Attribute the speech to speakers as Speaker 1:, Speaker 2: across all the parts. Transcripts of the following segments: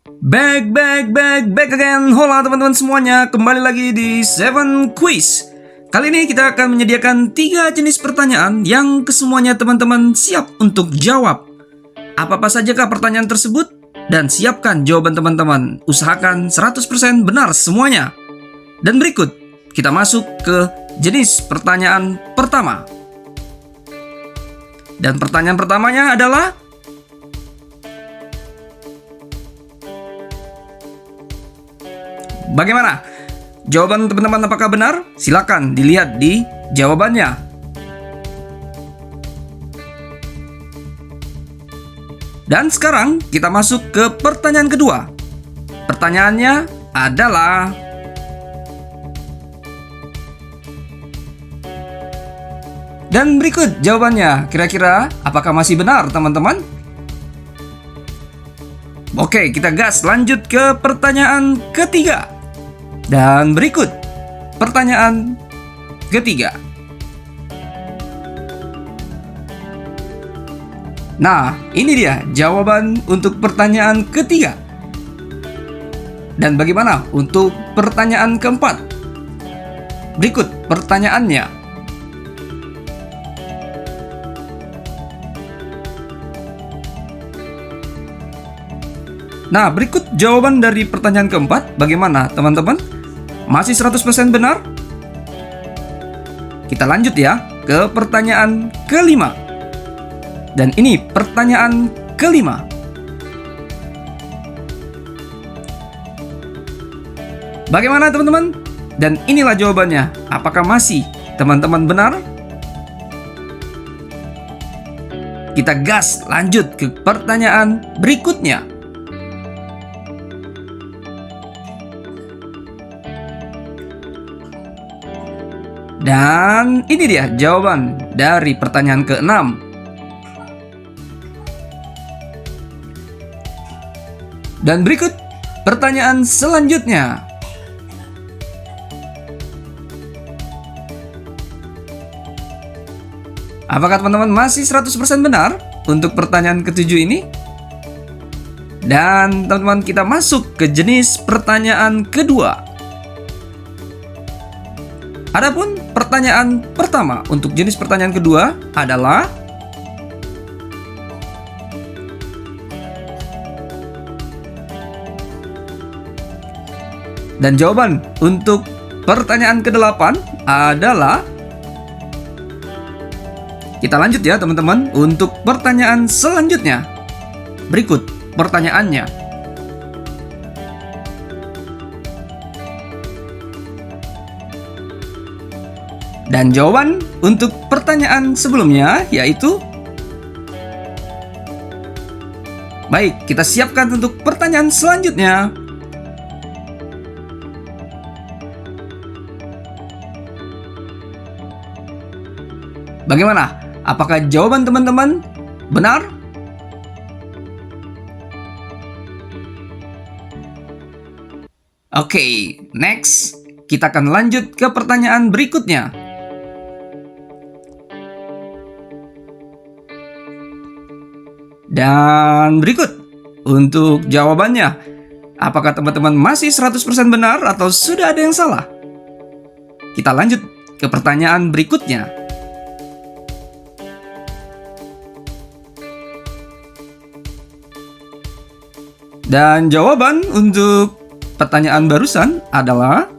Speaker 1: Back again. Hola teman-teman semuanya, kembali lagi di Seven Quiz. Kali ini kita akan menyediakan 3 jenis pertanyaan yang kesemuanya teman-teman siap untuk jawab. Apa-apa sajakah pertanyaan tersebut? Dan siapkan jawaban teman-teman. Usahakan 100% benar semuanya. Dan berikut, kita masuk ke jenis pertanyaan pertama. Dan pertanyaan pertamanya adalah, bagaimana? Jawaban teman-teman apakah benar? Silakan dilihat di jawabannya. Dan sekarang kita masuk ke pertanyaan kedua. Pertanyaannya adalah, dan berikut jawabannya. Kira-kira apakah masih benar teman-teman? Oke, kita gas lanjut ke pertanyaan ketiga. Dan berikut pertanyaan ketiga. Nah, ini dia jawaban untuk pertanyaan ketiga. Dan bagaimana untuk pertanyaan keempat? Berikut pertanyaannya. Nah, berikut jawaban dari pertanyaan keempat. Bagaimana teman-teman? Masih 100% benar? Kita lanjut ya ke pertanyaan kelima. Dan ini pertanyaan kelima. Bagaimana teman-teman? Dan inilah jawabannya. Apakah masih teman-teman benar? Kita gas lanjut ke pertanyaan berikutnya. Dan ini dia jawaban dari pertanyaan ke-6. Dan berikut pertanyaan selanjutnya. Apakah teman-teman masih 100% benar untuk pertanyaan ketujuh ini? Dan teman-teman, kita masuk ke jenis pertanyaan kedua. Adapun pertanyaan pertama untuk jenis pertanyaan kedua adalah, dan jawaban untuk pertanyaan ke-8 adalah, kita lanjut ya teman-teman untuk pertanyaan selanjutnya. Berikut pertanyaannya. Dan jawaban untuk pertanyaan sebelumnya yaitu, baik, kita siapkan untuk pertanyaan selanjutnya. Bagaimana? Apakah jawaban teman-teman benar? Oke, next. Kita akan lanjut ke pertanyaan berikutnya. Dan berikut untuk jawabannya. Apakah teman-teman masih 100% benar atau sudah ada yang salah? Kita lanjut ke pertanyaan berikutnya. Dan jawaban untuk pertanyaan barusan adalah,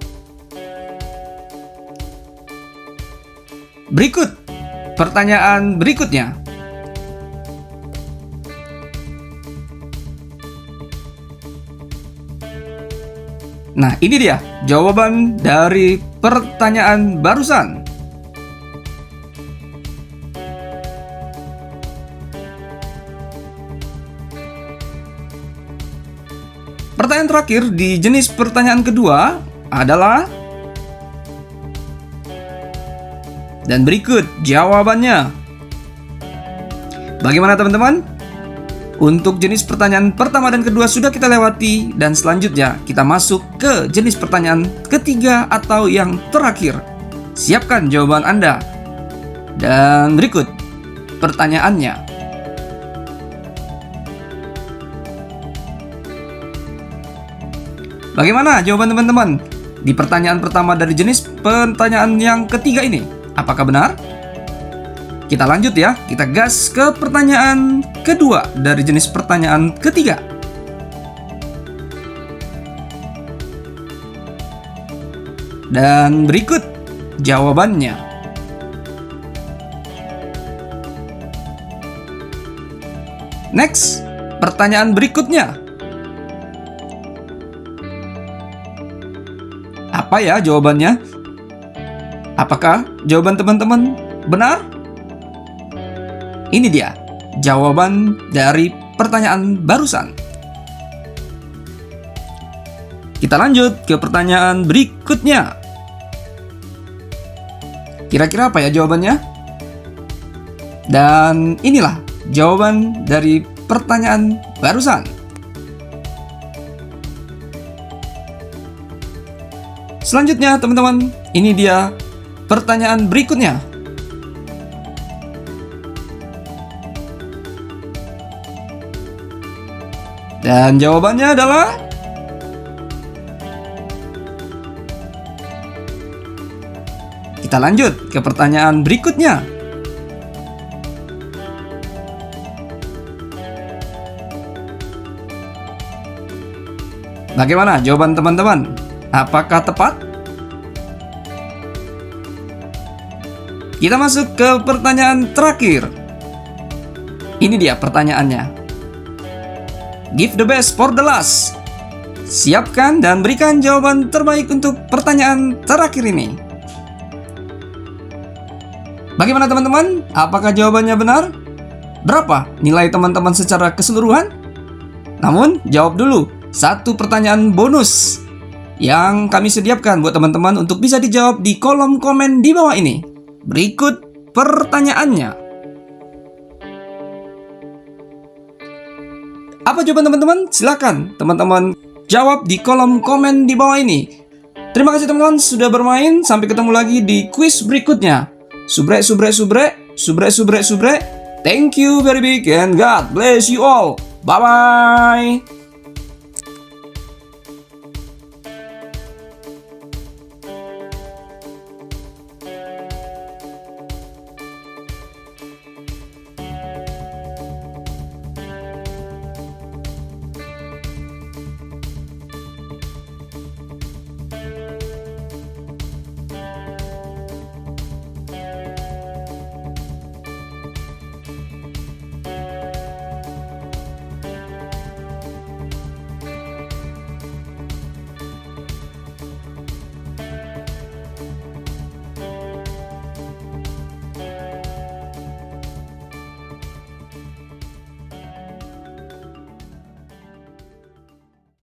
Speaker 1: berikut pertanyaan berikutnya. Nah, ini dia jawaban dari pertanyaan barusan. Pertanyaan terakhir di jenis pertanyaan kedua adalah, dan berikut jawabannya. Bagaimana teman-teman? Untuk jenis pertanyaan pertama dan kedua sudah kita lewati, dan selanjutnya kita masuk ke jenis pertanyaan ketiga atau yang terakhir. Siapkan jawaban Anda. Dan berikut pertanyaannya. Bagaimana jawaban teman-teman di pertanyaan pertama dari jenis pertanyaan yang ketiga ini? Apakah benar? Kita lanjut ya, kita gas ke pertanyaan kedua dari jenis pertanyaan ketiga. Dan berikut jawabannya. Next, pertanyaan berikutnya. Apa ya jawabannya? Apakah jawaban teman-teman benar? Ini dia jawaban dari pertanyaan barusan. Kita lanjut ke pertanyaan berikutnya. Kira-kira apa ya jawabannya? Dan inilah jawaban dari pertanyaan barusan. Selanjutnya teman-teman, ini dia pertanyaan berikutnya. Dan jawabannya adalah kita lanjut ke pertanyaan berikutnya. Bagaimana jawaban teman-teman? Apakah tepat? Kita masuk ke pertanyaan terakhir. Ini dia pertanyaannya. Give the best for the last. Siapkan dan berikan jawaban terbaik untuk pertanyaan terakhir ini. Bagaimana teman-teman? Apakah jawabannya benar? Berapa nilai teman-teman secara keseluruhan? Namun, jawab dulu satu pertanyaan bonus yang kami sediakan buat teman-teman untuk bisa dijawab di kolom komen di bawah ini. Berikut pertanyaannya. Apa jawaban teman-teman? Silakan teman-teman jawab di kolom komen di bawah ini. Terima kasih teman-teman sudah bermain. Sampai ketemu lagi di kuis berikutnya. Subrek, subrek, subrek, subrek, subrek, subrek. Thank you very big and God bless you all. Bye-bye.